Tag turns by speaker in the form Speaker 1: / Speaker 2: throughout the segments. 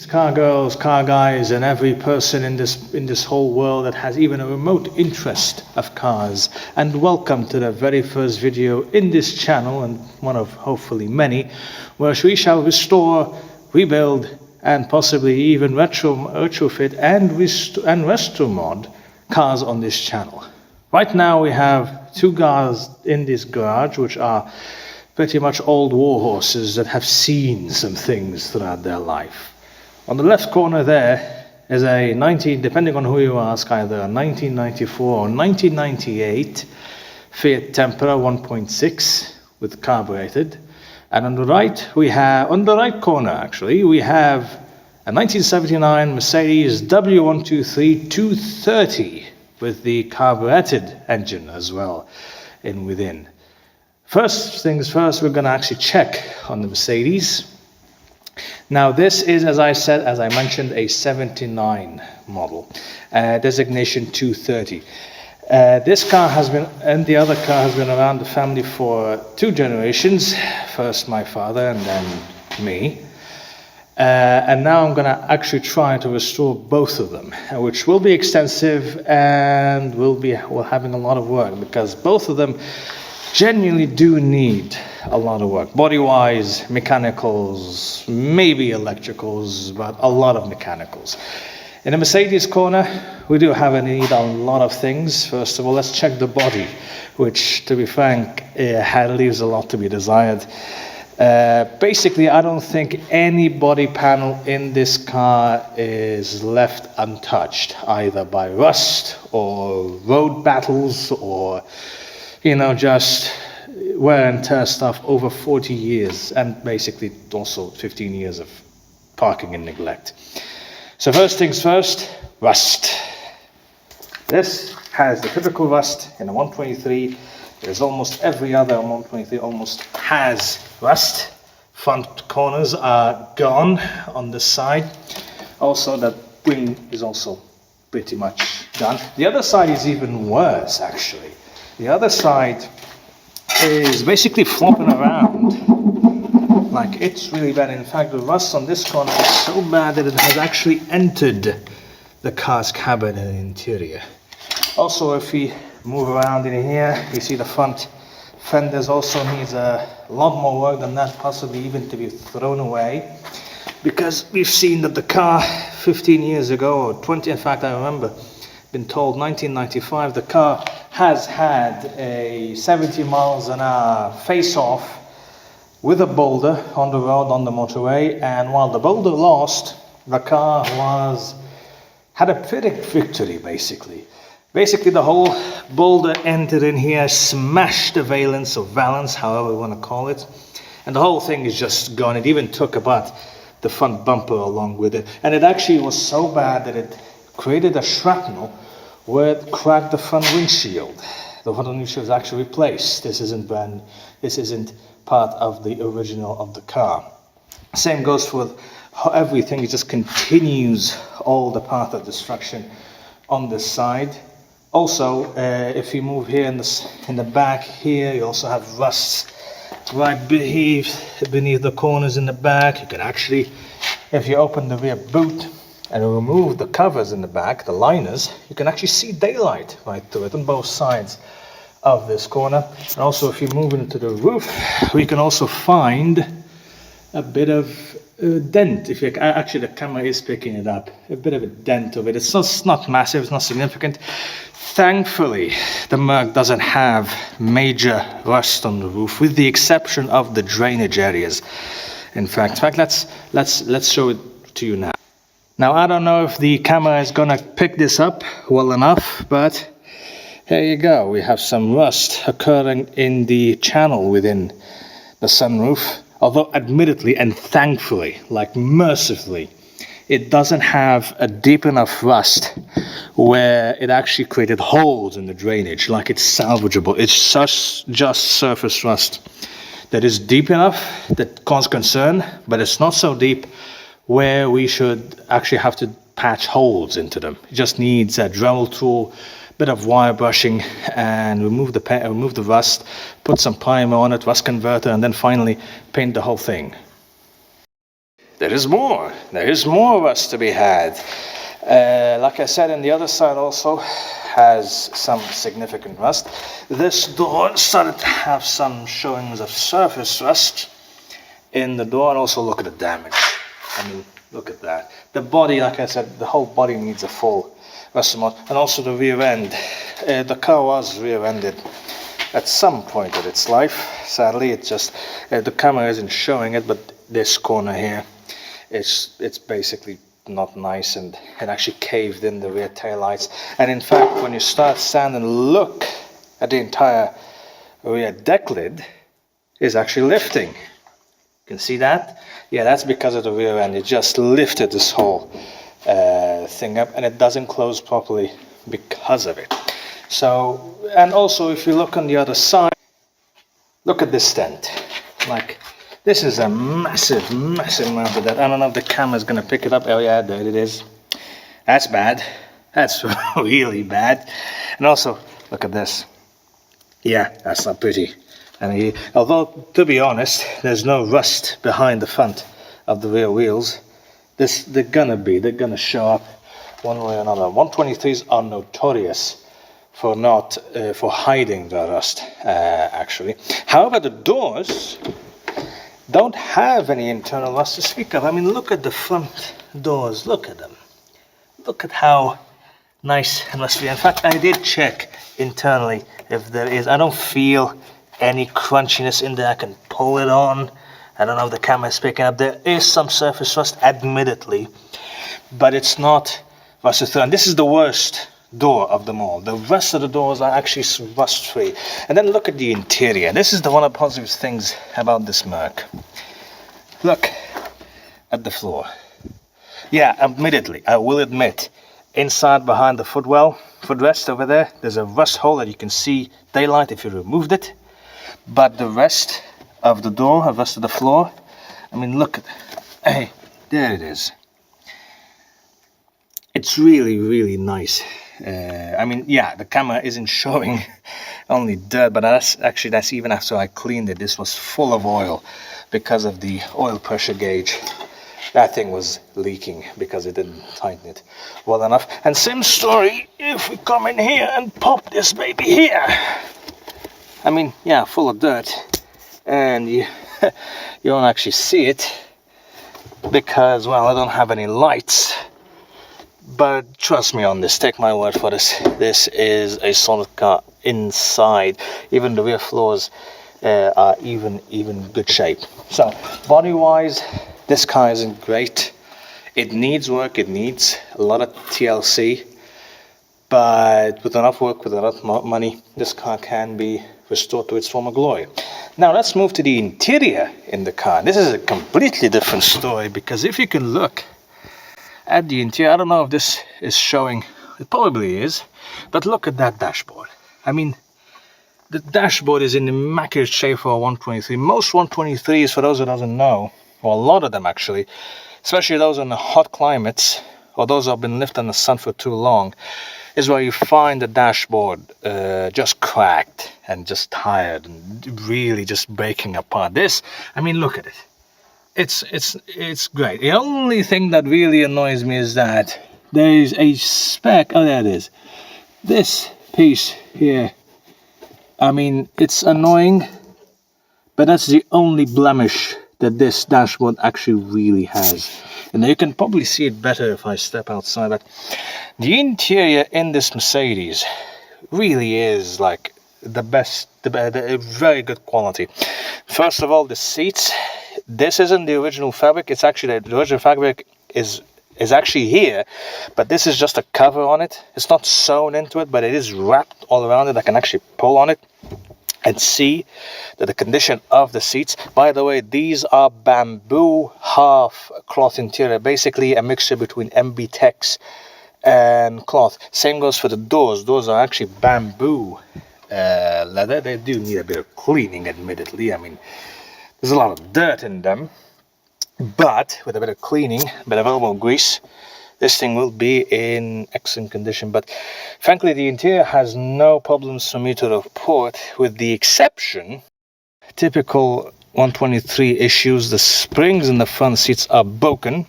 Speaker 1: Car girls, car guys, and every person in this whole world that has even a remote interest of cars, and welcome to the very first video in this channel, and one of hopefully many, where we shall restore, rebuild, and possibly even retrofit and RestoMod cars on this channel. Right now we have two cars in this garage which are pretty much old war horses that have seen some things throughout their life. On the left corner there is a depending on who you ask, either a 1994 or 1998 Fiat Tempra 1.6 with carbureted. And on the right corner actually, we have a 1979 Mercedes W123 230 with the carbureted engine as well within. First things first, we're going to actually check on the Mercedes. Now this is, as I mentioned, a 79 model, designation 230. This car has been, and the other car has been around the family for two generations. First my father and then me. And now I'm going to actually try to restore both of them, which will be extensive and we're having a lot of work, because both of them genuinely do need a lot of work, body-wise, mechanicals, maybe electricals, but a lot of mechanicals. In the Mercedes corner, we do need a lot of things. First of all, let's check the body, which, to be frank, leaves a lot to be desired. Basically, I don't think any body panel in this car is left untouched, either by rust or road battles or just wear and tear stuff over 40 years, and basically also 15 years of parking and neglect. So first things first, rust. This has the typical rust in a 123. There's almost every other 123 almost has rust. Front corners are gone on the side. Also, the wing is also pretty much done. The other side is even worse, actually. The other side is basically flopping around. Like, it's really bad. In fact, the rust on this corner is so bad that it has actually entered the car's cabin and interior. Also, if we move around in here, you see the front fenders also needs a lot more work than that, possibly even to be thrown away. Because we've seen that the car 15 years ago, or 20, in fact, I remember, been told 1995, the car has had a 70 miles an hour face-off with a boulder on the road, on the motorway, and while the boulder lost, the car had a pretty victory, basically. Basically, the whole boulder entered in here, smashed the valence, or valance, however you want to call it, and the whole thing is just gone. It even took apart the front bumper along with it, and it actually was so bad that it created a shrapnel where it cracked the front windshield. The front windshield is actually replaced. This isn't part of the original of the car. Same goes for everything. It just continues all the path of destruction on this side. Also, if you move here in the back here, you also have rust right beneath the corners in the back. You can actually, if you open the rear boot and remove the covers in the back, the liners, you can actually see daylight right through it on both sides of this corner. And also, if you move into the roof, we can also find a bit of dent. Actually, the camera is picking it up, a bit of a dent of it. It's not massive, it's not significant. Thankfully, the Merc doesn't have major rust on the roof, with the exception of the drainage areas. In fact, let's show it to you now. Now, I don't know if the camera is gonna pick this up well enough, but here you go. We have some rust occurring in the channel within the sunroof. Although admittedly and thankfully, like mercifully, it doesn't have a deep enough rust where it actually created holes in the drainage, like it's salvageable. It's just surface rust that is deep enough that causes concern, but it's not so deep where we should actually have to patch holes into them. It just needs a Dremel tool, bit of wire brushing, and remove the rust, put some primer on it, rust converter, and then finally paint the whole thing. there is more. There is more rust to be had. Like I said, and the other side also has some significant rust. This door started to have some showings of surface rust in the door, and also look at the damage. I mean, look at that. The body, like I said, the whole body needs a full RestoMod, and also the rear end. The car was rear-ended at some point of its life. Sadly, it just the camera isn't showing it, but this corner here, it's basically not nice, and it actually caved in the rear taillights. And in fact, when you start standing and look at the entire rear deck lid, is actually lifting. You can see that? Yeah, that's because of the rear end. It just lifted this whole thing up, and it doesn't close properly because of it. So, and also if you look on the other side, look at this dent. Like, this is a massive amount of that. I don't know if the camera's gonna pick it up. Oh yeah, there it is. That's bad. That's really bad. And also, look at this. Yeah, that's not pretty. And although, to be honest, there's no rust behind the front of the rear wheels, they're gonna show up one way or another. 123s are notorious for not for hiding the rust, actually. However, the doors don't have any internal rust to speak of. I mean, look at the front doors. Look at them. Look at how nice and rust-free. In fact, I did check internally if there is. I don't feel any crunchiness in there. I can pull it on. I don't know if the camera is picking up. There is some surface rust, admittedly, but it's not rusted through. And this is the worst door of them all. The rest of the doors are actually rust-free. And then look at the interior. This is one of the positive things about this Merc. Look at the floor. Yeah, admittedly, I will admit, inside behind the footrest over there, there's a rust hole that you can see daylight if you removed it. But the rest of the door, the rest of the floor, I mean, look at, hey, there it is. It's really nice. I mean, yeah, the camera isn't showing only dirt, but that's even after I cleaned it. This was full of oil because of the oil pressure gauge. That thing was leaking because it didn't tighten it well enough. And same story if we come in here and pop this baby here. I mean, yeah, full of dirt, and you don't actually see it because, well, I don't have any lights. But trust me on this, take my word for this. This is a solid car inside. Even the rear floors are even good shape. So body-wise, this car isn't great. It needs work. It needs a lot of TLC. But with enough work, with enough money, this car can be restored to its former glory. Now let's move to the interior in the car. This is a completely different story, because if you can look at the interior, I don't know if this is showing, it probably is, but look at that dashboard. I mean, the dashboard is in immaculate shape for a 123. Most 123s, for those who doesn't know, or a lot of them actually, especially those in the hot climates, or those who have been left in the sun for too long, is where you find the dashboard just cracked and just tired and really just breaking apart. This, I mean, look at it. It's great. The only thing that really annoys me is that there is a speck. Oh, there it is. This piece here. I mean, it's annoying, but that's the only blemish that this dashboard actually really has. And you can probably see it better if I step outside. But the interior in this Mercedes really is like the best, the very good quality. First of all, the seats. This isn't the original fabric. It's actually the original fabric is actually here, but this is just a cover on it. It's not sewn into it, but it is wrapped all around it. I can actually pull on it and see that the condition of the seats. By the way, these are bamboo half cloth interior, basically a mixture between MB-Tex and cloth. Same goes for the doors. Doors are actually bamboo leather. They do need a bit of cleaning, admittedly. I mean, there's a lot of dirt in them, but with a bit of cleaning, a bit of elbow grease, this thing will be in excellent condition. But frankly, the interior has no problems for me to report, with the exception, typical 123 issues. The springs in the front seats are broken.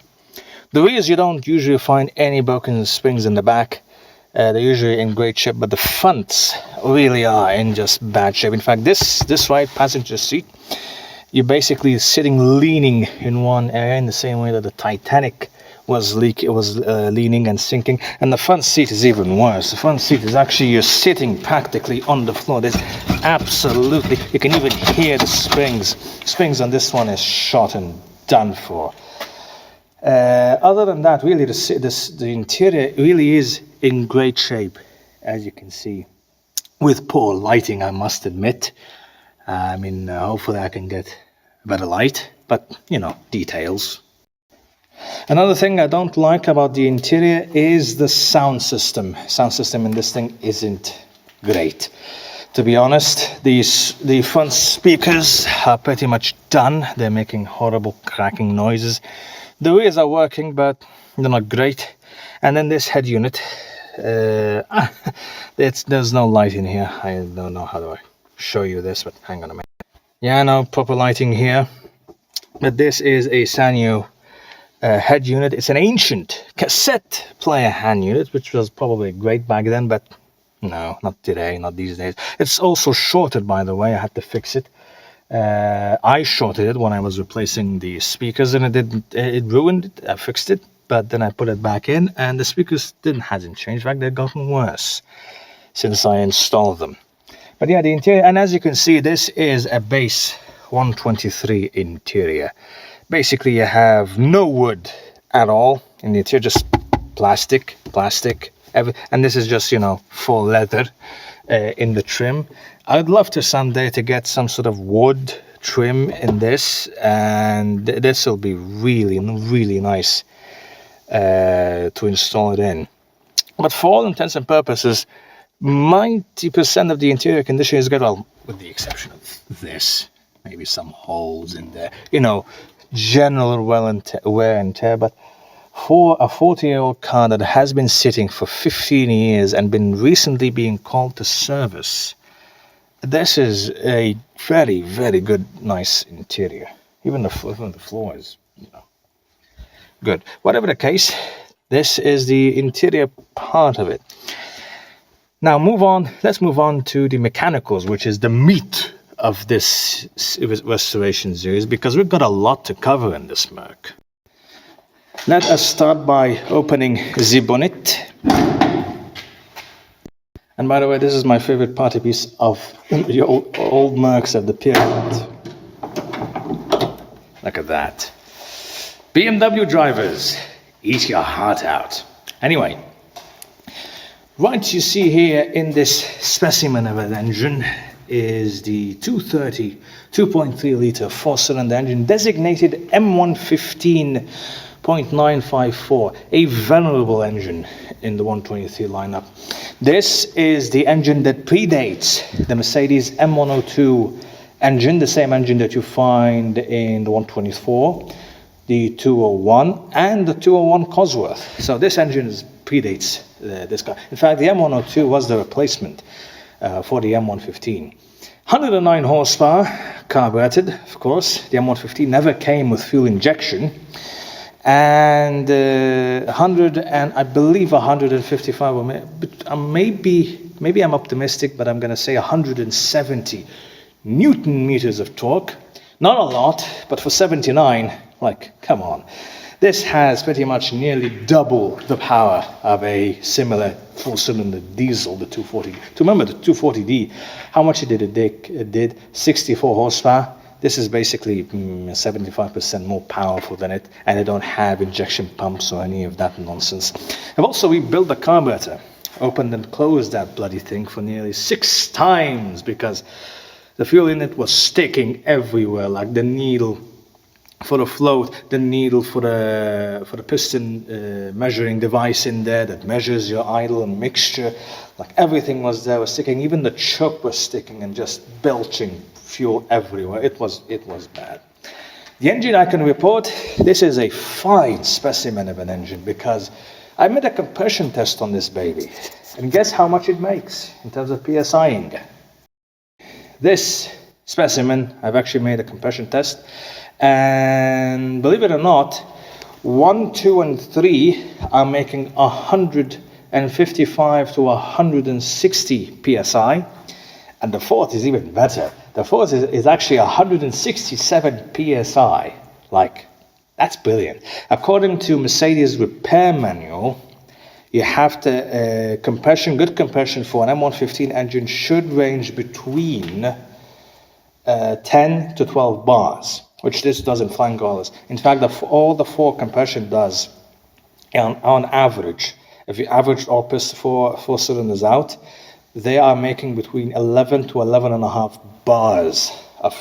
Speaker 1: The rears, you don't usually find any broken springs in the back. They're usually in great shape, but the fronts really are in just bad shape. In fact, this right passenger seat, you're basically sitting leaning in one area in the same way that the Titanic was leaning and sinking. And the front seat is even worse. The front seat is actually, you're sitting practically on the floor. There's absolutely, you can even hear the springs. Springs on this one is shot and done for. Other than that, really, the interior really is in great shape, as you can see, with poor lighting, I must admit. I mean, hopefully I can get better light, but, you know, details. Another thing I don't like about the interior is the sound system. Sound system in this thing isn't great. To be honest, the front speakers are pretty much done. They're making horrible cracking noises. The rears are working, but they're not great. And then this head unit, there's no light in here. I don't know how do I show you this, but hang on a minute. Yeah, no proper lighting here. But this is a Sanyo head unit. It's an ancient cassette player hand unit, which was probably great back then, but no, not today, not these days. It's also shorted, by the way. I had to fix it. I shorted it when I was replacing the speakers, and it ruined it. I fixed it, but then I put it back in, and the speakers hasn't changed. In fact, they've gotten worse since I installed them. But yeah, the interior, and as you can see, this is a base 123 interior. Basically, you have no wood at all in the interior, just plastic, and this is just, you know, full leather in the trim. I'd love to someday to get some sort of wood trim in this, and this will be really nice to install it in. But for all intents and purposes, 90% of the interior condition is good, well, with the exception of this, maybe some holes in there, you know, general wear and tear. But for a 40-year-old car that has been sitting for 15 years and been recently being called to service, this is a very good, nice interior. Even the floor is, you know, good. Whatever the case, this is the interior part of it. Now let's move on to the mechanicals, which is the meat of this restoration series, because we've got a lot to cover in this Merc. Let us start by opening the bonnet. And by the way, this is my favorite party piece of the old Mercs of the period. Look at that. BMW drivers, eat your heart out. Anyway, what you see here in this specimen of an engine is the 230 2.3 litre 4-cylinder engine, designated M115.954, a venerable engine in the 123 lineup. This is the engine that predates the Mercedes M102 engine, the same engine that you find in the 124, the 201, and the 201 Cosworth. So this engine predates this car. In fact, the M102 was the replacement for the M115. 109 horsepower, carbureted, of course. The M115 never came with fuel injection. And 100 and I believe 155, or maybe I'm optimistic, but I'm going to say 170 Newton meters of torque. Not a lot, but for 79, like, come on. This has pretty much nearly double the power of a similar four-cylinder diesel, the 240. To remember the 240D, how much did it did 64 horsepower. This is basically 75% more powerful than it, and they don't have injection pumps or any of that nonsense. I've also rebuilt the carburetor, opened and closed that bloody thing for nearly 6 times because the fuel in it was sticking everywhere, like the needle for the float, the needle for the piston measuring device in there that measures your idle and mixture, like everything was there, was sticking. Even the choke was sticking and just belching fuel everywhere. It was bad. The engine, I can report, this is a fine specimen of an engine because I made a compression test on this baby, and guess how much it makes in terms of PSIing. This specimen. I've actually made a compression test, and believe it or not, 1, 2, and 3 are making 155 to 160 psi, and the fourth is even better. The fourth is actually 167 psi. Like, that's brilliant. According to Mercedes repair manual, you have to good compression for an M115 engine should range between 10 to 12 bars, which this does in flying colors. In fact, all the 4 compression does, on average, if you average all four cylinders out, they are making between 11 to 11.5 bars of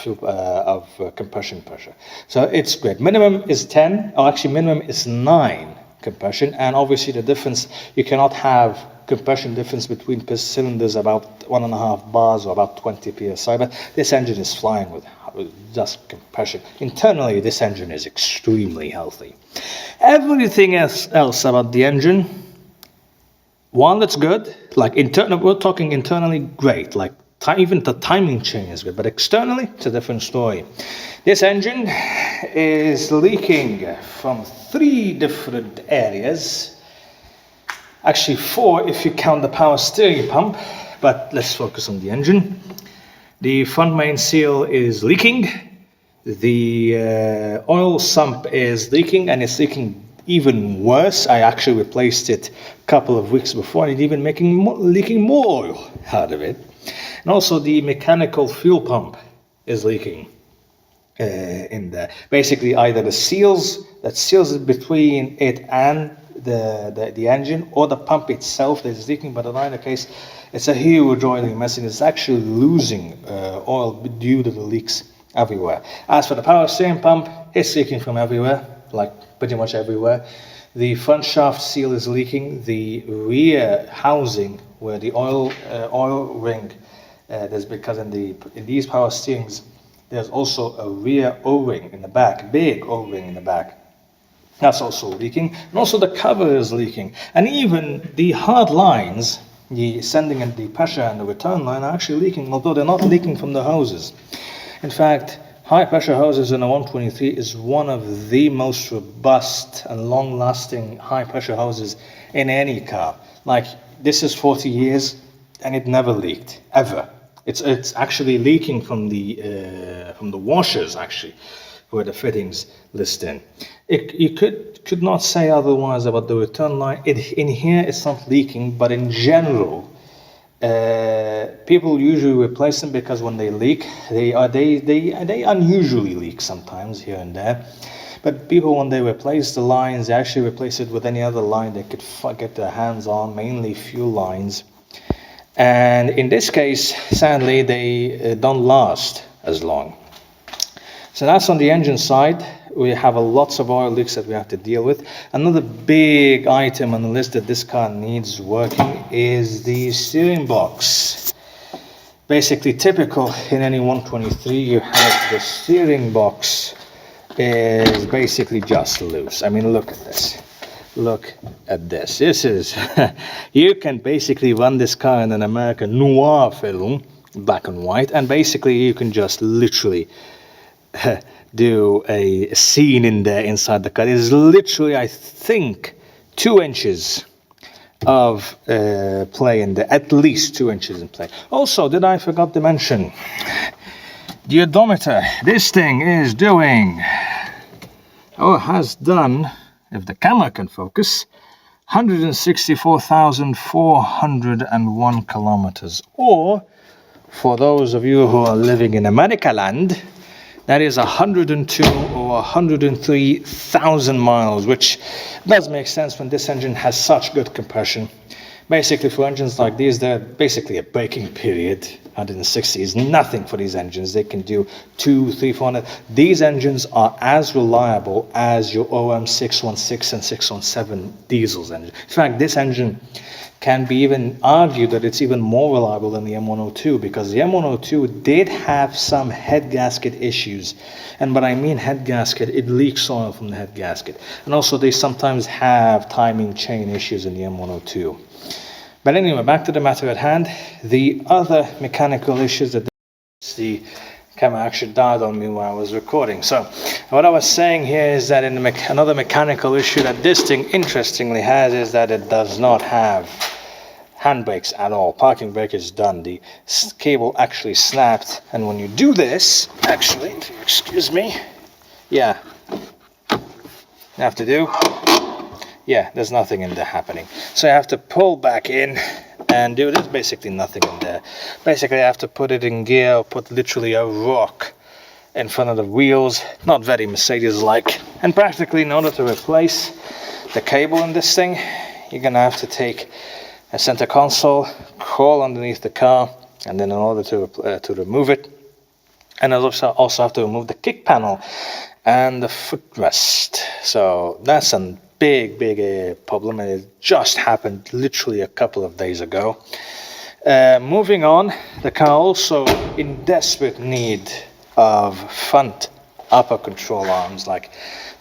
Speaker 1: compression pressure. So it's great. Minimum is 10, or actually minimum is 9 compression, and obviously the difference, you cannot have compression difference between cylinders about 1.5 bars or about 20 psi, but this engine is flying with just compression. Internally, this engine is extremely healthy. Everything else about the engine, while it's good, like we're talking internally, great, like even the timing chain is good, but externally, it's a different story. This engine is leaking from 3 different areas. Actually 4 if you count the power steering pump, but let's focus on the engine. The front main seal is leaking. The oil sump is leaking, and it's leaking even worse. I actually replaced it a couple of weeks before, and it's even leaking more oil out of it. And also the mechanical fuel pump is leaking in there. Basically, either the seals between it and the engine, or the pump itself that is leaking, but in either case, it's a huge oiling mess, and it's actually losing oil due to the leaks everywhere. As for the power steering pump, it's leaking from everywhere, like pretty much everywhere. The front shaft seal is leaking. The rear housing where the oil ring, there's because in these power steerings, there's also a rear O-ring in the back, big O-ring in the back. That's also leaking, and also the cover is leaking, and even the hard lines, the sending and the pressure and the return line, are actually leaking, although they're not leaking from the hoses. In fact, high pressure hoses in a 123 is one of the most robust and long-lasting high pressure hoses in any car. Like, this is 40 years, and it never leaked ever. It's actually leaking from the washers, actually, where the fittings list in. You could not say otherwise about the return line. In here it's not leaking, but in general, people usually replace them because when they leak, they unusually leak sometimes here and there. But people, when they replace the lines, they actually replace it with any other line they could get their hands on, mainly fuel lines. And in this case, sadly, they don't last as long. So that's on the engine side. We have lots of oil leaks that we have to deal with. Another big item on the list that this car needs working is the steering box. Basically, typical in any 123, you have the steering box is basically just loose. I mean, look at this. Look at this. This is, you can basically run this car in an American noir film, black and white, and basically you can just literally do a scene in there inside the car. It is literally, I think, 2 inches of play in there, at least 2 inches in play. Also, did I forgot to mention the odometer? This thing is doing, has done, if the camera can focus, 164,401 kilometers, or for those of you who are living in America land, that is 102 or 103,000 miles, which does make sense when this engine has such good compression. Basically, for engines like these, they're basically a braking period. 160 is nothing for these engines. They can do 200, 300, 400. These engines are as reliable as your OM 616 and 617 diesels engine. In fact, this engine can be even argued that it's even more reliable than the M102, because the M102 did have some head gasket issues. And when I mean head gasket, it leaks oil from the head gasket. And also they sometimes have timing chain issues in the M102. But anyway, back to the matter at hand. The other mechanical issues that the camera actually died on me while I was recording. So what I was saying here is that in another mechanical issue that this thing interestingly has is that it does not have handbrakes at all. Parking brake is done. The cable actually snapped, and when you do this, actually, if you excuse me, yeah, you have to do, yeah, there's nothing in there happening. So you have to pull back in and do this. Basically nothing in there. Basically I have to put it in gear, or put literally a rock in front of the wheels. Not very Mercedes-like. And practically in order to replace the cable in this thing, you're gonna have to take a center console, crawl underneath the car, and then in order to remove it, and also have to remove the kick panel and the footrest. So that's a big problem, and it just happened literally a couple of days ago. Moving on, the car also in desperate need of front upper control arms, like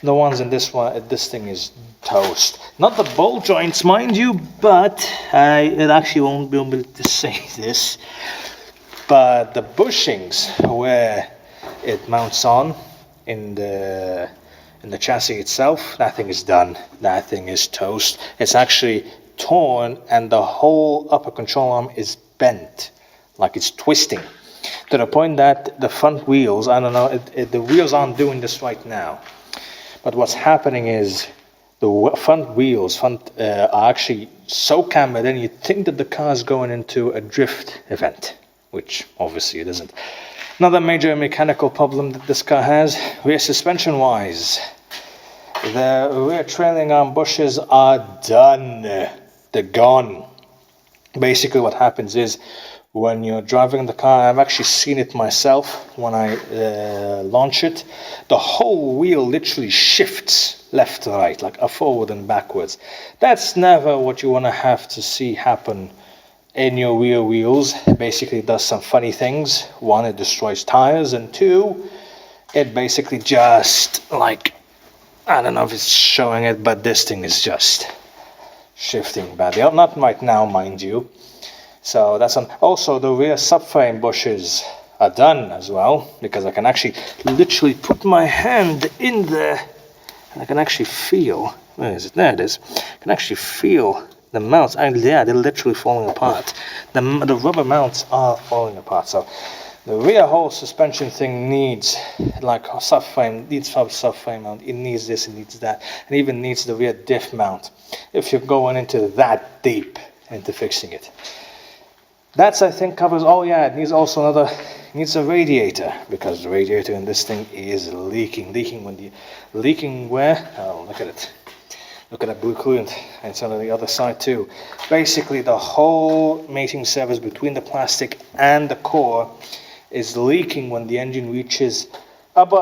Speaker 1: the ones in this one. This thing is toast. Not the ball joints, mind you, but it actually won't be able to say this, but the bushings where it mounts on in the chassis itself, that thing is done. That thing is toast. It's actually torn, and the whole upper control arm is bent, like it's twisting, to the point that the front wheels, I don't know, the wheels aren't doing this right now, but what's happening is the front wheels are actually so cambered in, you think that the car is going into a drift event, which obviously it isn't. Another major mechanical problem that this car has, rear suspension wise, the rear trailing arm bushes are done. They're gone. Basically what happens is, when you're driving the car, I've actually seen it myself when I launch it, the whole wheel literally shifts left to right, like a forward and backwards. That's never what you want to have to see happen in your rear wheels. Basically it does some funny things. One, it destroys tires, and two, it basically just, like, I don't know if it's showing it, but this thing is just shifting badly. Not right now, mind you. So that's also the rear subframe bushes are done as well, because I can actually literally put my hand in there and I can actually feel, where is it? There it is. I can actually feel the mounts, and yeah, they're literally falling apart. The rubber mounts are falling apart. So the rear whole suspension thing needs, like subframe, needs subframe mount, it needs this, it needs that, and even needs the rear diff mount, if you're going into that deep into fixing it. That's, I think, covers, oh yeah, it needs also needs a radiator, because the radiator in this thing is leaking where? Oh, look at it. Look at that blue coolant, and it's on the other side too. Basically the whole mating surface between the plastic and the core is leaking when the engine reaches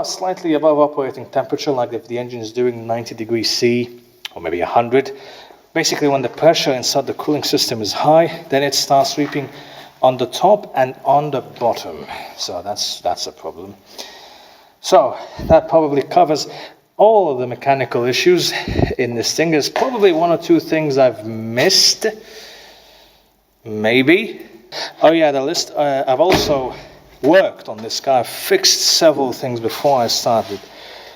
Speaker 1: slightly above operating temperature, like if the engine is doing 90 degrees C or maybe 100. Basically when the pressure inside the cooling system is high, then it starts leaking on the top and on the bottom. So that's a problem. So that probably covers all of the mechanical issues in this thing. There's probably one or two things I've missed, maybe. Oh yeah, the list. I've also worked on this car. I've fixed several things before I started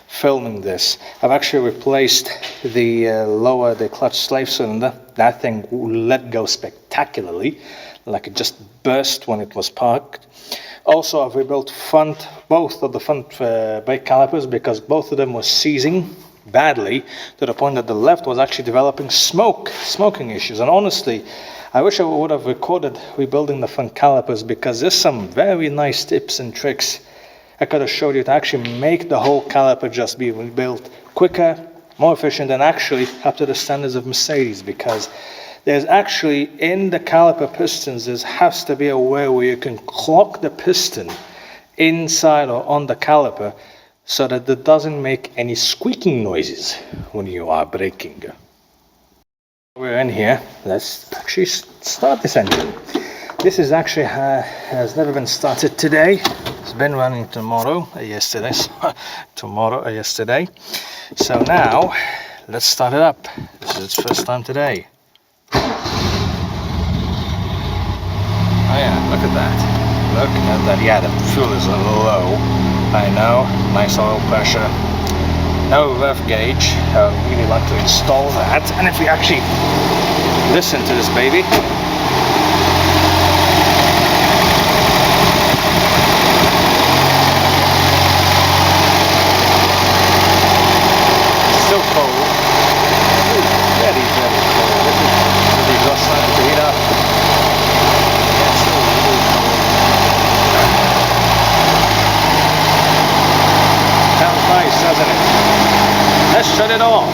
Speaker 1: filming this. I've actually replaced the clutch slave cylinder. That thing let go spectacularly, like it just burst when it was parked. Also, I've rebuilt both of the front brake calipers, because both of them were seizing badly, to the point that the left was actually developing smoking issues. And honestly, I wish I would have recorded rebuilding the front calipers, because there's some very nice tips and tricks I could have showed you to actually make the whole caliper just be rebuilt quicker, more efficient, and actually up to the standards of Mercedes, because there's actually, in the caliper pistons, there has to be a way where you can clock the piston inside or on the caliper, so that it doesn't make any squeaking noises when you are braking. We're in here. Let's actually start this engine. This is actually has never been started today. It's been running yesterday. So now let's start it up. This is its first time today. Oh yeah, look at that. looking at that, yeah, the fuel is low. I know, nice oil pressure. No rev gauge. I really like to install that. And if we actually listen to this baby, still cold. Ooh, very, very cold. This is the exhaust starting to heat up. Yeah, still really cold. Sounds nice, doesn't it? Let's shut it off.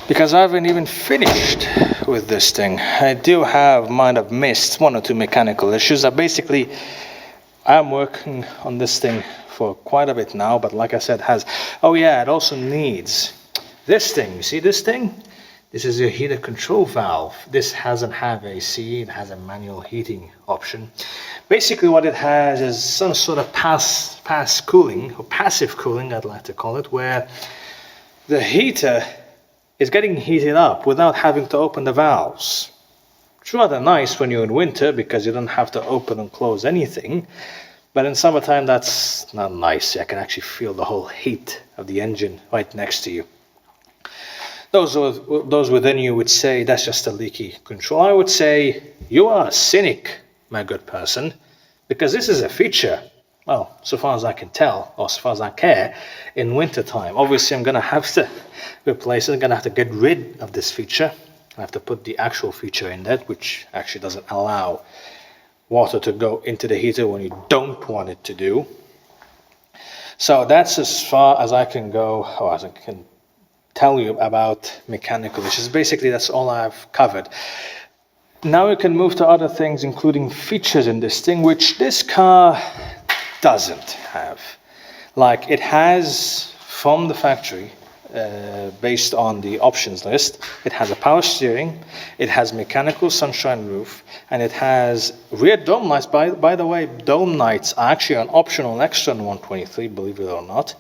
Speaker 1: Because I haven't even finished with this thing. I do might have missed one or two mechanical issues. I'm working on this thing for quite a bit now, but like I said, it also needs this thing. You see this thing? This is a heater control valve. This doesn't have AC, it has a manual heating option. Basically what it has is some sort of pass cooling, or passive cooling I'd like to call it, where the heater is getting heated up without having to open the valves. It's rather nice when you're in winter because you don't have to open and close anything, but in summertime that's not nice. I can actually feel the whole heat of the engine right next to you. Those within you would say that's just a leaky control. I would say you are a cynic, my good person, because this is a feature, well, so far as I can tell, or so far as I care, in winter time. Obviously I'm going to have to replace it. I'm going to have to get rid of this feature. I have to put the actual feature in that, which actually doesn't allow water to go into the heater when you don't want it to do. So that's as far as I can go, or as I can tell you about mechanical issues. Basically, that's all I've covered. Now we can move to other things, including features in this thing, which this car doesn't have. Like, it has, from the factory, based on the options list, it has a power steering, it has mechanical sunshine roof, and it has rear dome lights. By the way, dome lights are actually an optional extra in 123, believe it or not.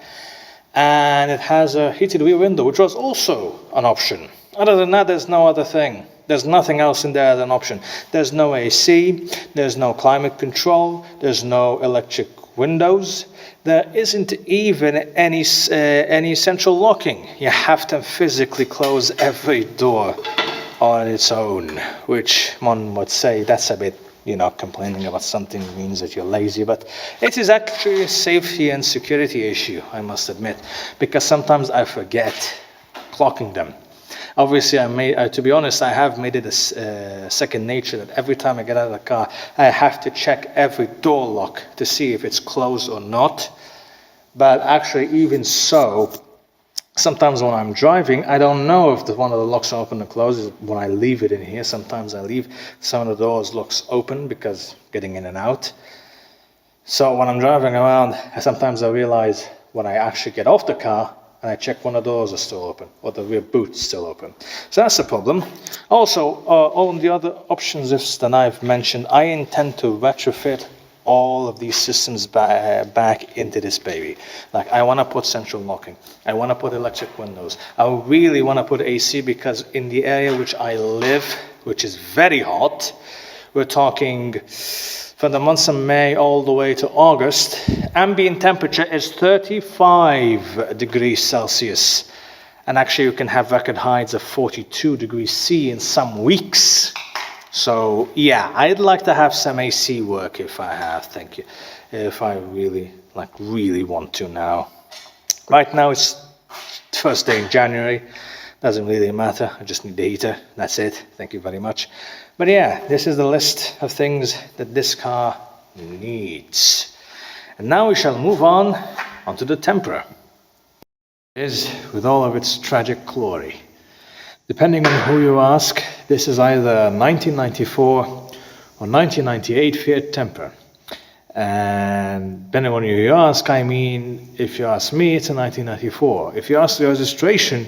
Speaker 1: And it has a heated rear window, which was also an option. Other than that, there's no other thing. There's nothing else in there as an option. There's no AC, there's no climate control, there's no electric windows. There isn't even any central locking. You have to physically close every door on its own, which one would say that's a bit, complaining about something means that you're lazy, but it is actually a safety and security issue, I must admit, because sometimes I forget clocking them. Obviously, to be honest, I have made it a second nature that every time I get out of the car, I have to check every door lock to see if it's closed or not. But actually, even so, sometimes when I'm driving, I don't know if one of the locks are open or closed. When I leave it in here, sometimes I leave some of the doors locks open because getting in and out. So when I'm driving around, sometimes I realize when I actually get off the car and I check one of the doors are still open or the rear boot's still open. So that's the problem. Also, all the other options that I've mentioned, I intend to retrofit all of these systems back into this baby. Like, I want to put central locking. I want to put electric windows. I really want to put AC because in the area which I live, which is very hot, we're talking from the months of May all the way to August, ambient temperature is 35 degrees Celsius. And actually you can have record heights of 42 degrees C in some weeks. So yeah, I'd like to have some AC work if I really want to now. Right now it's first day in January, doesn't really matter, I just need the heater, that's it, thank you very much. But yeah, this is the list of things that this car needs. And now we shall move on onto the Tempra. It is with all of its tragic glory. Depending on who you ask, this is either 1994 or 1998 Fiat Tempra. And depending on who you ask, if you ask me, it's a 1994. If you ask the registration,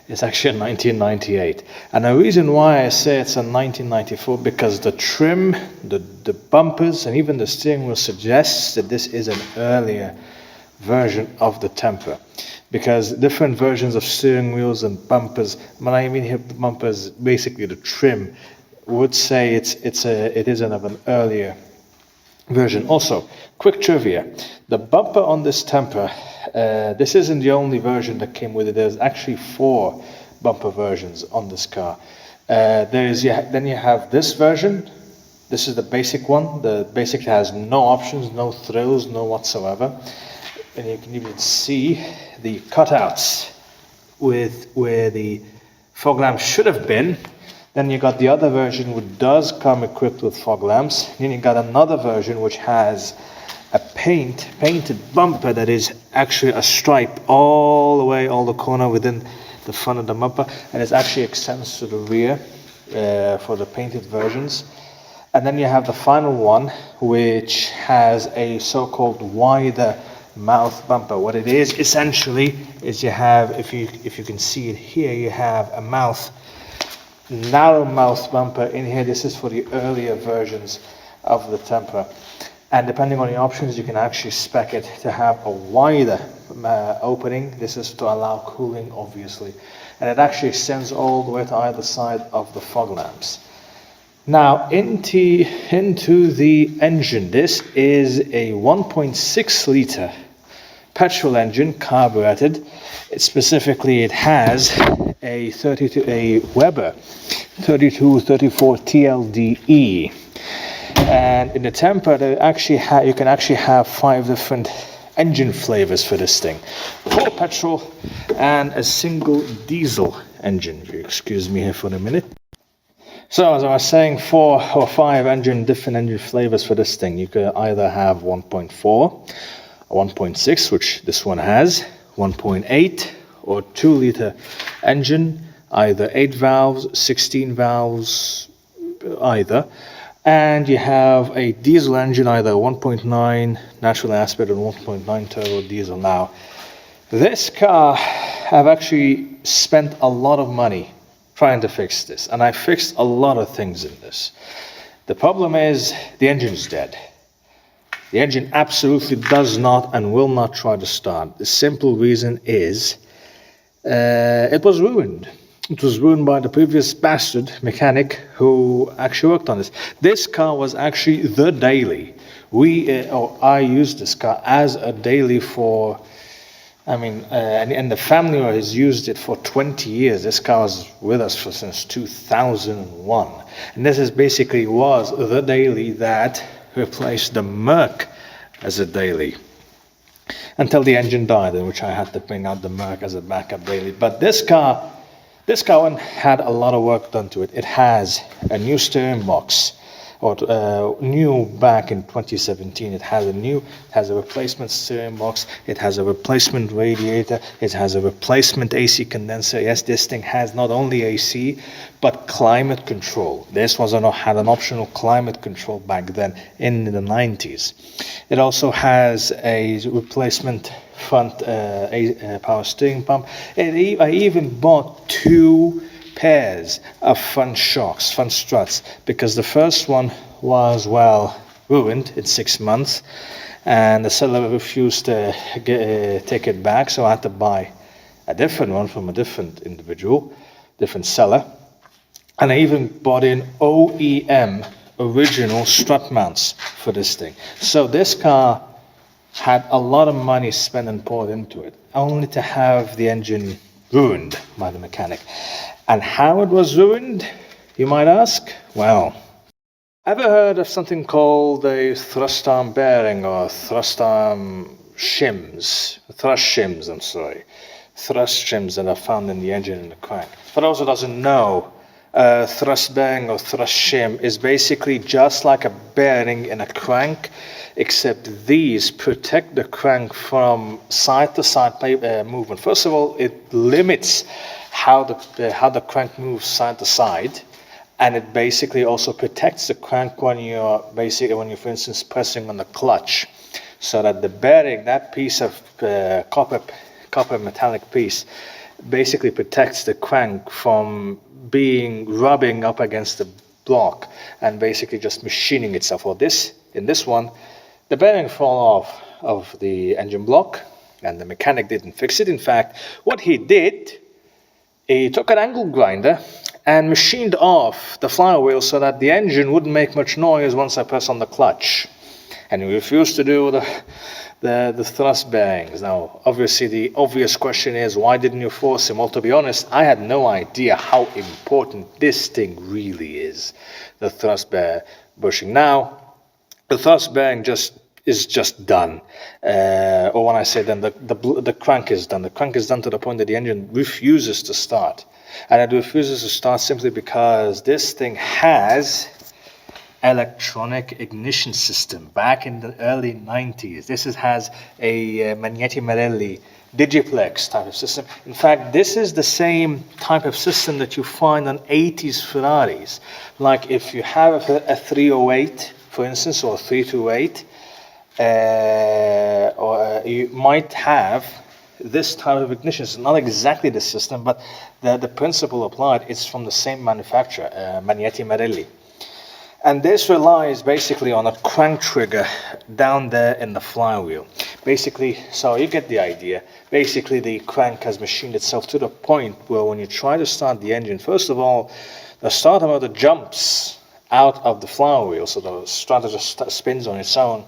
Speaker 1: it's actually a 1998. And the reason why I say it's a 1994, because the trim, the bumpers, and even the steering wheel suggests that this is an earlier version of the Tempra, because different versions of steering wheels and bumpers, when I mean here bumpers, basically the trim, would say it is of an earlier version. Also, quick trivia: the bumper on this Tempra, this isn't the only version that came with it. There's actually 4 bumper versions on this car. Then you have this version. This is the basic one. The basic has no options, no thrills, no whatsoever. And you can even see the cutouts with where the fog lamps should have been. Then you got the other version which does come equipped with fog lamps. Then you got another version which has a painted bumper that is actually a stripe all the corner within the front of the bumper, and it actually extends to the rear for the painted versions. And then you have the final one, which has a so-called wider mouth bumper. What it is essentially is you have, if you can see it here, you have a narrow mouth bumper in here. This is for the earlier versions of the Tempra, and depending on the options, you can actually spec it to have a wider opening. This is to allow cooling, obviously, and it actually extends all the way to either side of the fog lamps. Now into the engine. This is a 1.6 liter petrol engine, carbureted. It has a Weber 3234 TLDE, and in the Tempra you can actually have 5 different engine flavors for this thing: 4 petrol and a single diesel engine. If you excuse me here for a minute. So as I was saying, 4 or 5 different engine flavors for this thing. You could either have 1.4, 1.6, which this one has, 1.8, or 2 liter engine, either 8 valves, 16 valves, either. And you have a diesel engine, either 1.9 natural aspirated or 1.9 turbo diesel. Now, this car, I've actually spent a lot of money trying to fix this, and I fixed a lot of things in this. The problem is the engine's dead. The engine absolutely does not and will not try to start. The simple reason is it was ruined. It was ruined by the previous bastard mechanic who actually worked on this. This car was actually the daily. I used this car as a daily for, and the family has used it for 20 years. This car was with us since 2001. And this was the daily that replaced the Merc as a daily. Until the engine died, in which I had to bring out the Merc as a backup daily. But this car one had a lot of work done to it. It has a new steering box, or new back in 2017. It has a replacement steering box. It has a replacement radiator. It has a replacement AC condenser. Yes, this thing has not only AC, but climate control. This had an optional climate control back then in the 90s. It also has a replacement front power steering pump. I even bought 2 pairs of front struts, because the first one was ruined in 6 months, and the seller refused to take it back, so I had to buy a different one from a different seller. And I even bought in OEM original strut mounts for this thing. So this car had a lot of money spent and poured into it, only to have the engine ruined by the mechanic. And how it was ruined, you might ask? Well, ever heard of something called a thrust arm bearing, or thrust shims that are found in the engine and the crank? For those who doesn't know, thrust bearing or thrust shim is basically just like a bearing in a crank, except these protect the crank from side-to-side movement. First of all, it limits how the crank moves side to side, and it basically also protects the crank when you're for instance pressing on the clutch, so that the bearing, that piece of copper metallic piece, basically protects the crank from rubbing up against the block and basically just machining itself. In this one, the bearing fall off of the engine block, and the mechanic didn't fix it. In fact, what he did, he took an angle grinder and machined off the flywheel so that the engine wouldn't make much noise once I press on the clutch. And he refused to do the thrust bearings. Now, obviously, the obvious question is, why didn't you force him? Well, to be honest, I had no idea how important this thing really is, the thrust bear bushing. Now, the thrust bearing is just done. Or when I say done, the crank is done. The crank is done to the point that the engine refuses to start. And it refuses to start simply because this thing has electronic ignition system back in the early 90s. This has a Magneti Marelli Digiplex type of system. In fact, this is the same type of system that you find on 80s Ferraris. Like if you have a 308, for instance, or a 328, or you might have this type of ignition. It's not exactly the system, but the principle applied is from the same manufacturer, Magneti Marelli. And this relies basically on a crank trigger down there in the flywheel. Basically, so you get the idea. Basically, the crank has machined itself to the point where when you try to start the engine, first of all, the starter motor jumps out of the flywheel, so the starter just spins on its own.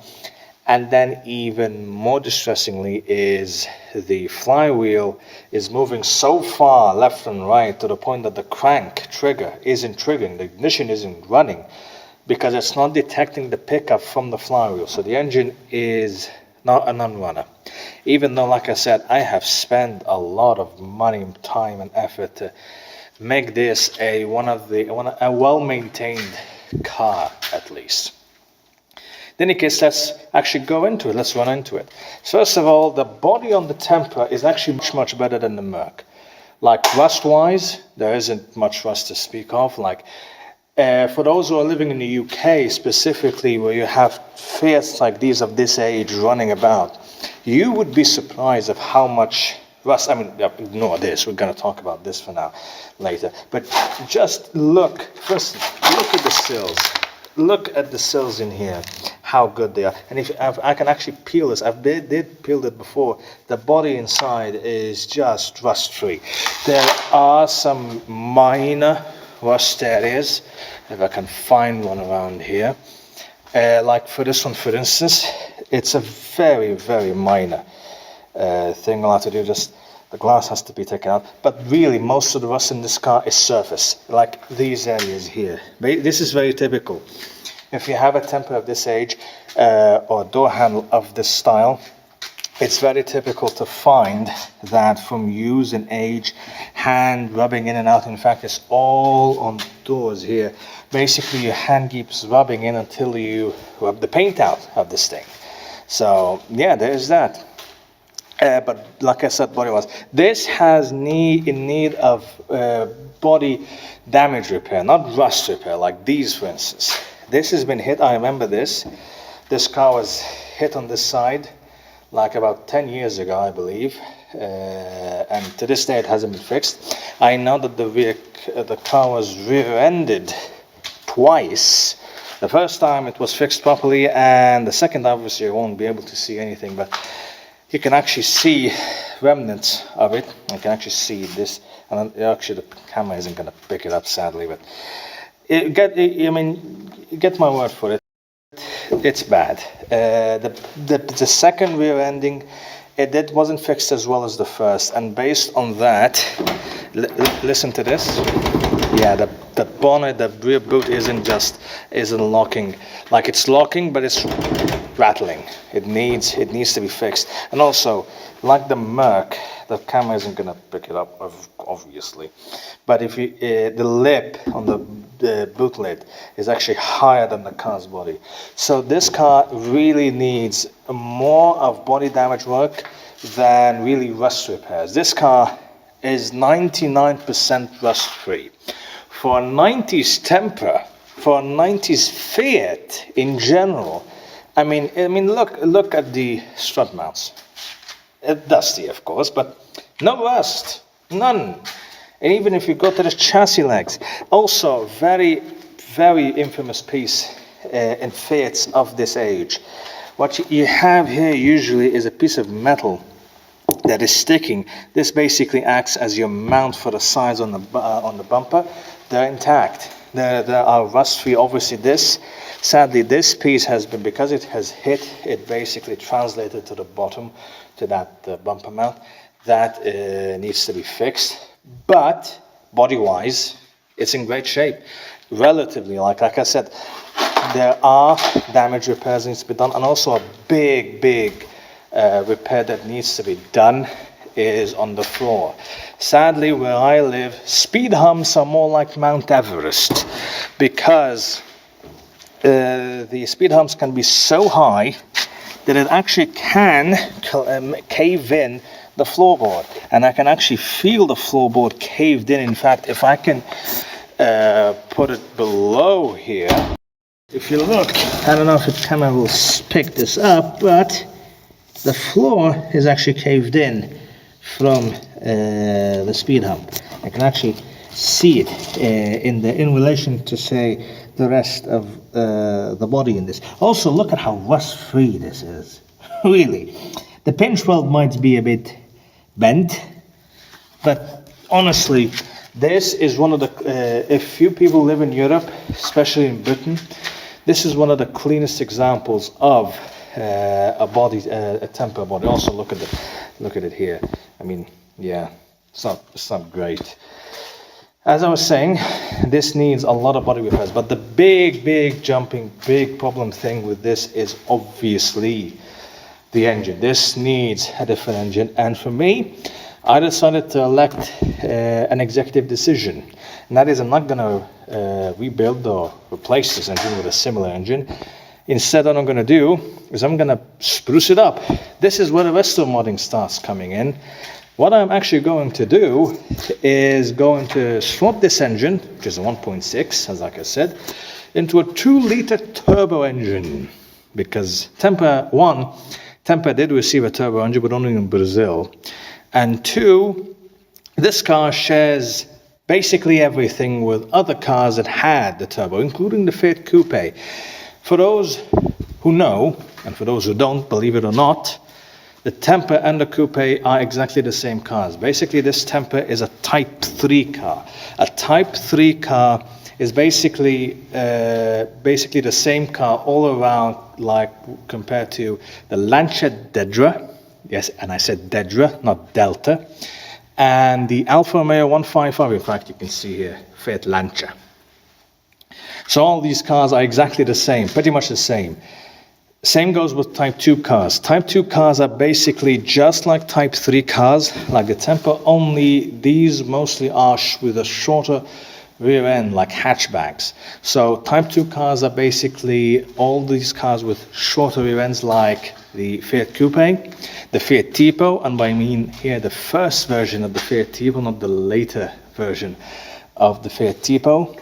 Speaker 1: And then even more distressingly is the flywheel is moving so far left and right to the point that the crank trigger isn't triggering, the ignition isn't running, because it's not detecting the pickup from the flywheel. So the engine is not a non-runner. Even though, like I said, I have spent a lot of money, time and effort to make this a well-maintained car, at least. In any case, let's actually go into it. Let's run into it. First of all, the body on the Tempra is actually much better than the Merc. Like rust-wise, there isn't much rust to speak of. Like for those who are living in the UK specifically, where you have Fiats like these of this age running about, you would be surprised of how much rust. I mean, ignore this. We're going to talk about this for now, later. But just look. First, look at the sills. Look at the sills in here, how good they are. And if I can actually peel this, I did peel it before. The body inside is just rust-free. There are some minor rust areas, if I can find one around here. Like for this one, for instance, it's a very, very minor thing. I'll have to do just, the glass has to be taken out. But really, most of the rust in this car is surface, like these areas here. This is very typical. If you have a Tempra of this age, or door handle of this style, it's very typical to find that from use and age, hand rubbing in and out. In fact, it's all on doors here. Basically, your hand keeps rubbing in until you rub the paint out of this thing. So, yeah, there's that. But like I said, body-wise, this has in need of body damage repair, not rust repair, like these, for instance. This has been hit. I remember this. This car was hit on this side like about 10 years ago, I believe, and to this day it hasn't been fixed. I know that the car was rear-ended twice. The first time it was fixed properly, and the second, obviously, you won't be able to see anything, but you can actually see remnants of it. You can actually see this, and actually the camera isn't going to pick it up, sadly, but get my word for it. It's bad. The second rear ending, it wasn't fixed as well as the first, and based on that, listen to this. Yeah, the bonnet, the rear boot isn't locking. Like, it's locking, but it's rattling. It needs to be fixed. And also, like the Merc, the camera isn't gonna pick it up, obviously. But if you, the lip on the boot lid is actually higher than the car's body. So this car really needs more of body damage work than really rust repairs. This car is 99% rust free. For a 90s Tempra, for a 90s Fiat in general, I mean, look at the strut mounts. It's dusty, of course, but no rust, none. And even if you go to the chassis legs, also very, very infamous piece in Fiats of this age. What you have here usually is a piece of metal that is sticking. This basically acts as your mount for the sides on the bumper. They're intact. They are rust-free. Obviously, sadly, this piece has been, because it has hit, it basically translated to the bottom, to that bumper mount. That needs to be fixed. But body-wise, it's in great shape. Relatively, like I said, there are damage repairs that needs to be done, and also a big repair that needs to be done is on the floor. Sadly, where I live, speed humps are more like Mount Everest, because the speed humps can be so high that it actually can cave in the floorboard, and I can actually feel the floorboard caved in. In fact, if I can put it below here, if you look, I don't know if the camera will pick this up, but the floor is actually caved in from the speed hump. I can actually see it in relation to, say, the rest of the body in this. Also, look at how rust-free this is. Really, the pinch weld might be a bit bent, but honestly, this is one of the, if few people live in Europe, especially in Britain, this is one of the cleanest examples of a Tempra body. Also, look at it here. I mean, yeah, it's not great. As I was saying, this needs a lot of body repairs, but the big problem thing with this is obviously the engine. This needs a different engine, and for me, I decided to elect an executive decision, and that is, I'm not going to rebuild or replace this engine with a similar engine. Instead, what I'm going to do is I'm going to spruce it up. This is where the RestoModding starts coming in. What I'm actually going to do is going to swap this engine, which is a 1.6, as like I said, into a 2-liter turbo engine, because Tempra did receive a turbo engine, but only in Brazil. And 2, this car shares basically everything with other cars that had the turbo, including the Fiat Coupe. For those who know, and for those who don't, believe it or not, the Tempra and the Coupe are exactly the same cars. Basically, this Tempra is a Type 3 car. A Type 3 car is basically the same car all around, like compared to the Lancia Dedra. Yes, and I said Dedra, not Delta. And the Alfa Romeo 155, in fact, you can see here, Fiat Lancia. So all these cars are exactly the same, pretty much the same. Same goes with Type 2 cars. Type 2 cars are basically just like Type 3 cars, like the Tempra, only these mostly are with a shorter rear end, like hatchbacks. So Type 2 cars are basically all these cars with shorter rear ends, like the Fiat Coupe, the Fiat Tipo, and I mean here the first version of the Fiat Tipo, not the later version of the Fiat Tipo.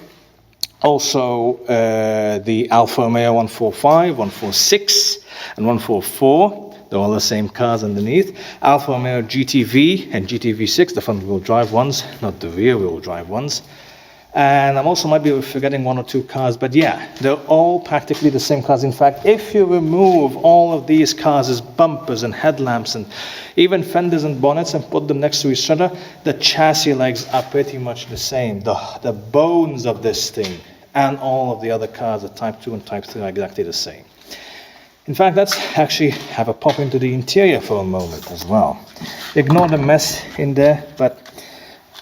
Speaker 1: Also, the Alfa Romeo 145, 146, and 144. They're all the same cars underneath. Alfa Romeo GTV and GTV6, the front-wheel drive ones, not the rear-wheel drive ones. And I also might be forgetting 1 or 2 cars, but yeah, they're all practically the same cars. In fact, if you remove all of these cars' bumpers and headlamps and even fenders and bonnets and put them next to each other, the chassis legs are pretty much the same. The bones of this thing and all of the other cars, the Type 2 and Type 3, are exactly the same. In fact, let's actually have a pop into the interior for a moment as well. Ignore the mess in there, but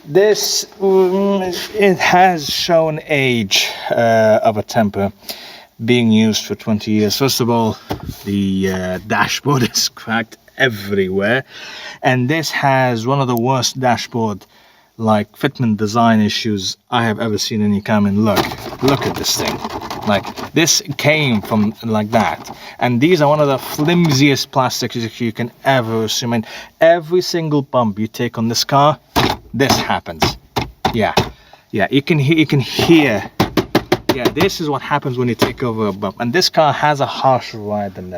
Speaker 1: this, it has shown age of a Tempra being used for 20 years. First of all, the dashboard is cracked everywhere, and this has one of the worst dashboard like fitment design issues I have ever seen in any car. And look at this thing. Like, this came from like that, and these are one of the flimsiest plastics you can ever assume. And every single bump you take on this car, this happens. Yeah, you can hear. Yeah, this is what happens when you take over a bump. And this car has a harsher ride than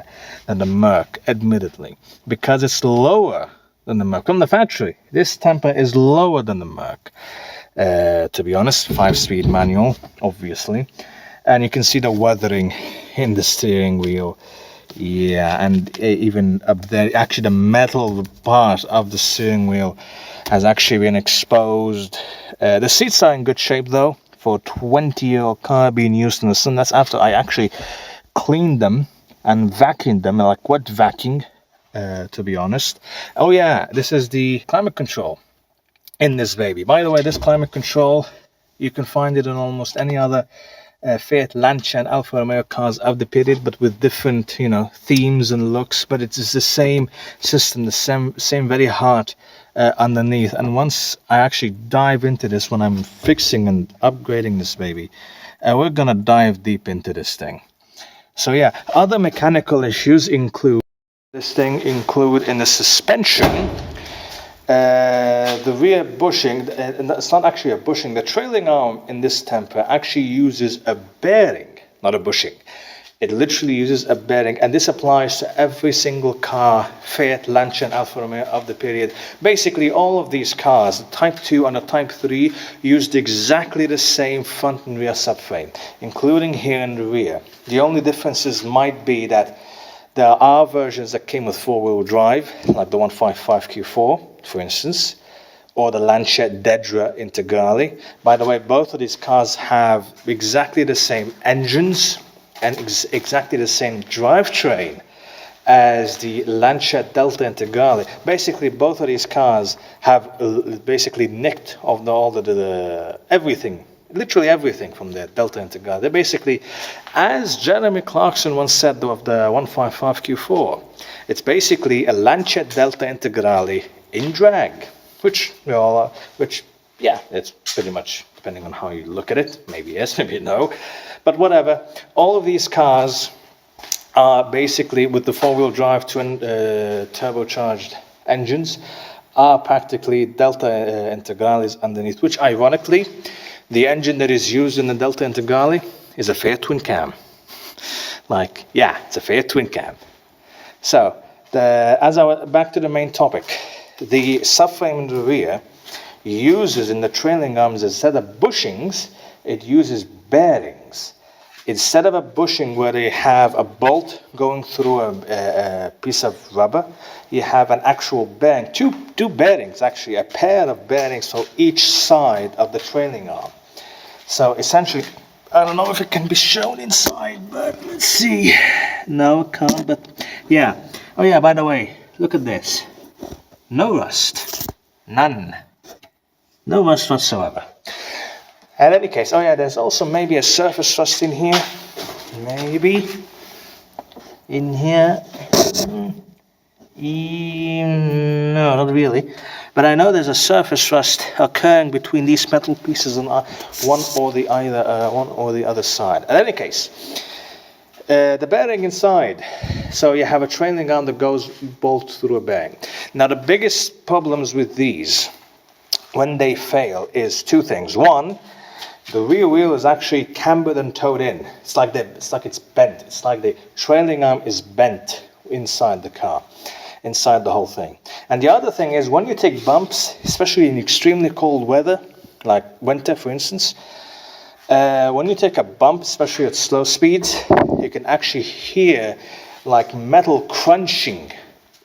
Speaker 1: the Merc, admittedly, because it's lower than the Merc. From the factory, this Tempra is lower than the Merc. To be honest, 5-speed manual, obviously. And you can see the weathering in the steering wheel. Yeah, and even up there, actually the metal part of the steering wheel has actually been exposed. The seats are in good shape though, for a 20-year-old car being used in the sun. That's after I actually cleaned them and vacuumed them, like wet vacuuming, to be honest. Oh yeah, this is the climate control in this baby. By the way, this climate control, you can find it in almost any other Fiat Lancia and Alfa Romeo cars of the period, but with different, themes and looks. But it's the same system, the same very heart underneath. And once I actually dive into this, when I'm fixing and upgrading this baby, we're gonna dive deep into this thing. So yeah, other mechanical issues include in the suspension. The rear bushing, and it's not actually a bushing, the trailing arm in this Tempra actually uses a bearing, not a bushing. It literally uses a bearing, and this applies to every single car, Fiat, Lancia and Alfa Romeo of the period. Basically all of these cars, the Type 2 and the Type 3, used exactly the same front and rear subframe, including here in the rear. The only differences might be that there are versions that came with four-wheel drive, like the 155 Q4, for instance, or the Lancia Dedra Integrale. By the way, both of these cars have exactly the same engines and exactly the same drivetrain as the Lancia Delta Integrale. Basically, both of these cars have basically nicked of the everything. Literally everything from the Delta Integrale. They're basically, as Jeremy Clarkson once said of the 155 Q4, it's basically a Lancia Delta Integrale in drag, which yeah, it's pretty much, depending on how you look at it, maybe yes, maybe no, but whatever. All of these cars are basically, with the four-wheel drive twin turbocharged engines, are practically Delta Integrales underneath, which ironically, the engine that is used in the Delta Integrale is a Fiat twin cam. Like, yeah, it's a Fiat twin cam. So, back to the main topic, the subframe in the rear uses, in the trailing arms, instead of bushings, it uses bearings. Instead of a bushing where they have a bolt going through a piece of rubber, you have an actual bearing, two bearings actually, a pair of bearings for each side of the trailing arm. So essentially, I don't know if it can be shown inside, but let's see. No, it can't, but yeah. Oh yeah, by the way, look at this. No rust. None. No rust whatsoever. In any case, oh yeah, there's also maybe a surface rust in here. Maybe. In here. No, not really. But I know there's a surface rust occurring between these metal pieces on one or the other side. In any case, the bearing inside. So you have a trailing arm that goes bolt through a bearing. Now the biggest problems with these, when they fail, is two things. One, the rear wheel is actually cambered and towed in. It's like it's bent. It's like the trailing arm is bent inside the car, inside the whole thing. And the other thing is, when you take bumps, especially in extremely cold weather, like winter for instance, when you take a bump, especially at slow speeds, you can actually hear like metal crunching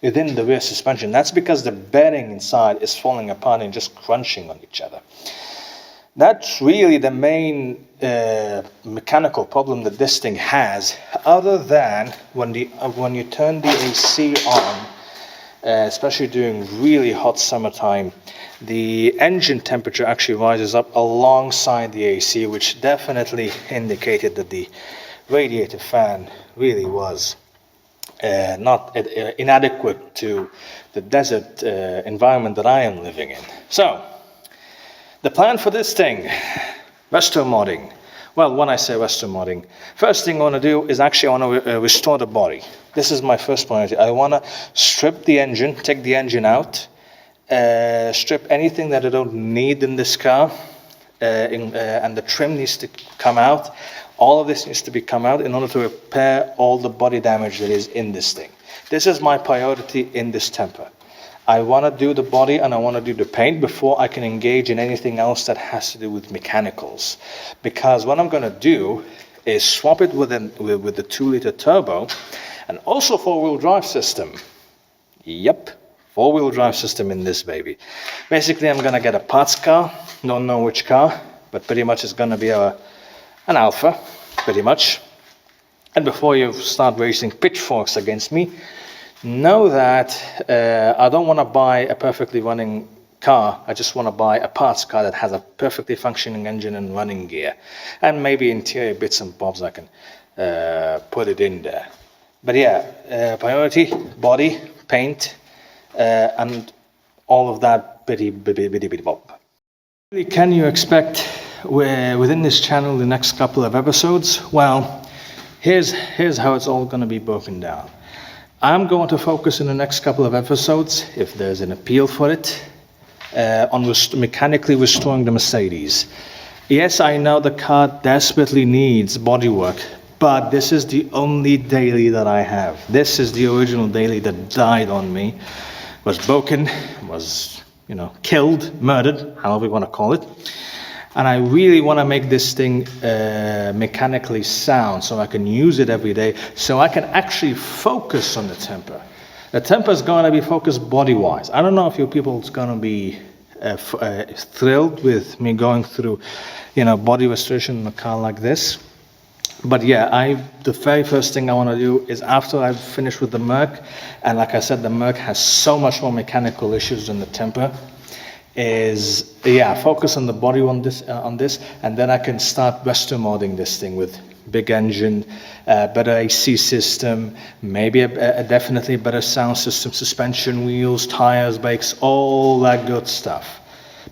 Speaker 1: within the rear suspension. That's because the bearing inside is falling apart and just crunching on each other. That's really the main mechanical problem that this thing has, other than when you turn the AC on, especially during really hot summertime, the engine temperature actually rises up alongside the AC, which definitely indicated that the radiator fan really was not inadequate to the desert environment that I am living in. So, the plan for this thing, RestoModding. Well, when I say RestoModding, first thing I want to do is actually I want to restore the body. This is my first priority. I want to strip the engine, take the engine out, strip anything that I don't need in this car, and the trim needs to come out. All of this needs to come out in order to repair all the body damage that is in this thing. This is my priority in this Tempra. I want to do the body and I want to do the paint before I can engage in anything else that has to do with mechanicals. Because what I'm going to do is swap it with the 2-liter turbo, and also 4-wheel drive system. Yep, 4-wheel drive system in this baby. Basically, I'm gonna get a parts car. Don't know which car, but pretty much it's gonna be an Alpha, pretty much. And before you start raising pitchforks against me, know that I don't want to buy a perfectly running car. I just want to buy a parts car that has a perfectly functioning engine and running gear, and maybe interior bits and bobs I can put it in there. But yeah, priority, body, paint, and all of that bitty bob. Can you expect within this channel the next couple of episodes? Well, here's how it's all going to be broken down. I'm going to focus in the next couple of episodes, if there's an appeal for it, on mechanically restoring the Mercedes. Yes, I know the car desperately needs bodywork, but this is the only daily that I have. This is the original daily that died on me, was broken, was, killed, murdered, however you want to call it. And I really want to make this thing mechanically sound so I can use it every day, so I can actually focus on the Tempra. The Tempra is going to be focused body-wise. I don't know if you people is going to be thrilled with me going through, body restoration in a car like this. But yeah, the very first thing I want to do is, after I've finished with the Merc, and like I said, the Merc has so much more mechanical issues than the Tempra, is focus on the body on this, and then I can start restomodding this thing with big engine, better AC system, maybe a definitely better sound system, suspension, wheels, tires, brakes, all that good stuff.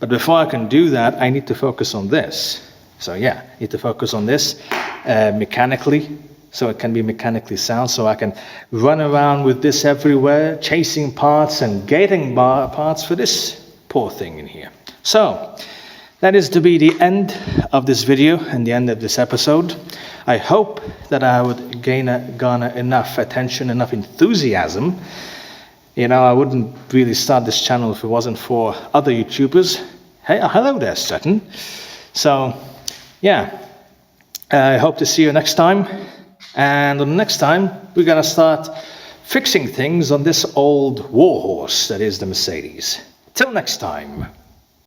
Speaker 1: But before I can do that, I need to focus on this. So yeah, I need to focus on this mechanically, so it can be mechanically sound, so I can run around with this everywhere, chasing parts and getting parts for this poor thing in here. So that is to be the end of this video and the end of this episode. I hope that I would garner enough attention, enough enthusiasm. I wouldn't really start this channel if it wasn't for other YouTubers. Hey, hello there, Stratton. So yeah, I hope to see you next time. And on the next time, we're gonna start fixing things on this old warhorse that is the Mercedes. Till next time.